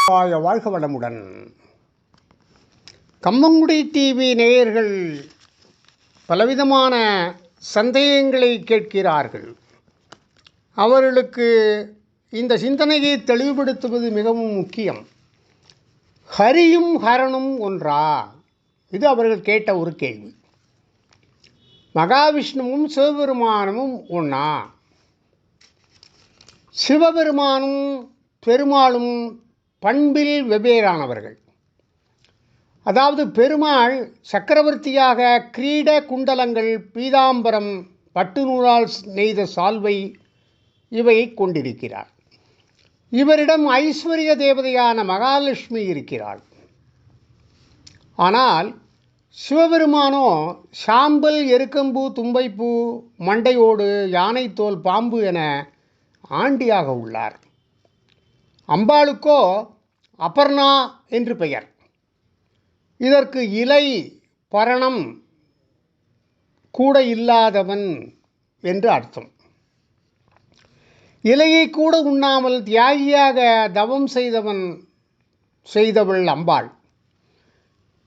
வாழ்க வளமுடன். கம்மங்குடி டிவி நேயர்கள் பலவிதமான சந்தேகங்களை கேட்கிறார்கள். அவர்களுக்கு இந்த சிந்தனையை தெளிவுபடுத்துவது மிகவும் முக்கியம். ஹரியும் ஹரனும் ஒன்றா? இது அவர்கள் கேட்ட ஒரு கேள்வி. மகாவிஷ்ணுவும் சிவபெருமானும் ஒன்றா? சிவபெருமானும் பெருமாளும் பண்பில் வெவ்வேறானவர்கள். அதாவது பெருமாள் சக்கரவர்த்தியாக கிரீட குண்டலங்கள், பீதாம்பரம், பட்டு நூலால் நெய்த சால்வை இவை கொண்டிருக்கிறார். இவரிடம் ஐஸ்வர்ய தேவதையான மகாலட்சுமி இருக்கிறாள். ஆனால் சிவபெருமானோ சாம்பல், எருக்கம்பூ, தும்பைப்பூ, மண்டையோடு, யானைத்தோல், பாம்பு என ஆண்டியாக உள்ளார். அம்பாளுக்கோ அபர்ணா என்று பெயர். இதற்கு இலை பரணம் கூட இல்லாதவன் என்று அர்த்தம். இலையை கூட உண்ணாமல் தியாகியாக தவம் செய்தவள் அம்பாள்.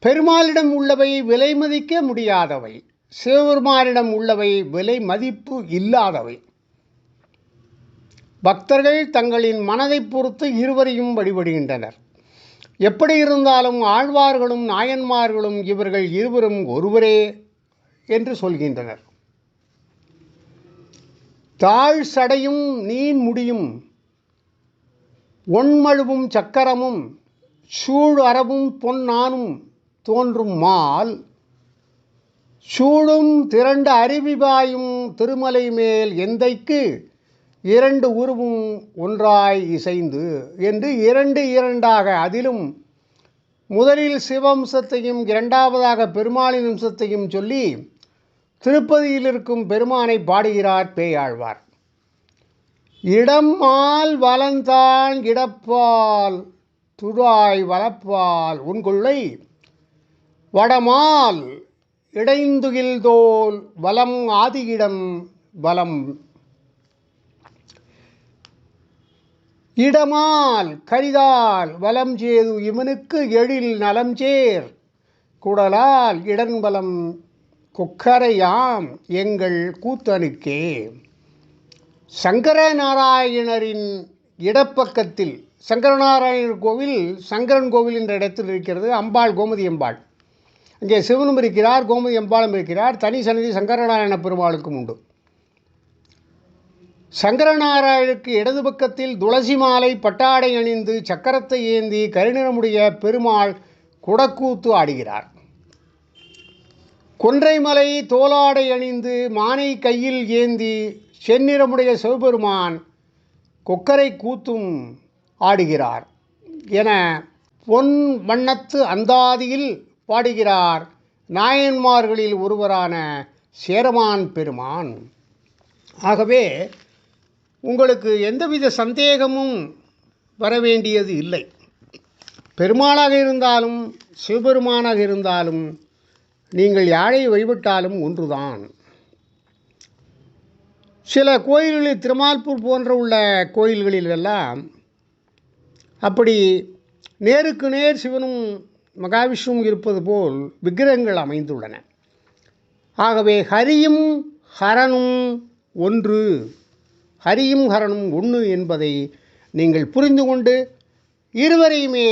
பெருமாளிடம் உள்ளவை விலை மதிக்க முடியாதவை, சிவபெருமானிடம் உள்ளவை விலை மதிப்பு இல்லாதவை. பக்தர்கள் தங்களின் மனதை பொறுத்து இருவரையும் வழிபடுகின்றனர். எப்படி இருந்தாலும் ஆழ்வார்களும் நாயன்மார்களும் இவர்கள் இருவரும் ஒருவரே என்று சொல்கின்றனர். தாழ் சடையும் நீன் முடியும், ஒன்மழுவும் சக்கரமும், சூழ் அரவும் பொன்னானும் தோன்றும் மால், சூழும் திரண்ட அருவிபாயும் திருமலை மேல் எந்தைக்கு இரண்டு உருவும் ஒன்றாய் இசைந்து என்று இரண்டாக, அதிலும் முதலில் சிவம்சத்தையும் இரண்டாவதாக பெருமாளின் அம்சத்தையும் சொல்லி திருப்பதியில் இருக்கும் பெருமானை பாடுகிறார் பேயாழ்வார். இடம்மால் வலந்தான் இடப்பால் துழாய் வளப்பால் உன்கொள்ளை, வடமால் இடைந்துகில்தோல் வலம் ஆதியிடம் வலம், இடமால் கரிதால் வலம் சேது இவனுக்கு எழில் நலம் சேர் குடலால் இடன்பலம் கொக்கரையாம் எங்கள் கூத்தனுக்கே. சங்கரநாராயணரின் இடப்பக்கத்தில், சங்கரநாராயணர் கோவில் சங்கரன் கோவில் என்ற இடத்தில் இருக்கிறது. அம்பாள் கோமதி அம்பாள். அங்கே சிவனும் இருக்கிறார், கோமதி அம்பாளும் இருக்கிறார். தனி சன்னதி சங்கரநாராயண பெருமாளுக்கும் உண்டு. சங்கரநாராயணருக்கு இடது பக்கத்தில் துளசி மாலை பட்டாடை அணிந்து சக்கரத்தை ஏந்தி கருநிறமுடைய பெருமாள் குடக்கூத்து ஆடுகிறார். கொன்றைமலை தோலாடை அணிந்து மானை கையில் ஏந்தி செந்நிறமுடைய சிவபெருமான் கொக்கரை கூத்தும் ஆடுகிறார் என பொன் வண்ணத்து அந்தாதியில் பாடுகிறார் நாயன்மார்களில் ஒருவரான சேரமான் பெருமான். ஆகவே உங்களுக்கு எந்தவித சந்தேகமும் வரவேண்டியது இல்லை. பெருமாளாக இருந்தாலும் சிவபெருமானாக இருந்தாலும் நீங்கள் யாரை வழிபட்டாலும் ஒன்றுதான். சில கோயில்களில், திருமால்பூர் போன்ற உள்ள கோயில்களிலெல்லாம் அப்படி நேருக்கு நேர் சிவனும் மகாவிஷ்ணுவும் இருப்பது போல் விக்கிரகங்கள் அமைந்துள்ளன. ஆகவே ஹரியும் ஹரனும் ஒன்று, ஹரியும் ஹரனும் ஒன்று என்பதை நீங்கள் புரிந்து கொண்டு இருவரையுமே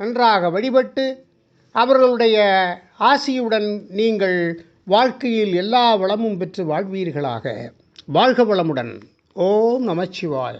நன்றாக வழிபட்டு அவர்களுடைய ஆசியுடன் நீங்கள் வாழ்க்கையில் எல்லா வளமும் பெற்று வாழ்வீர்களாக. வாழ்க வளமுடன். ஓம் நமச்சிவாய.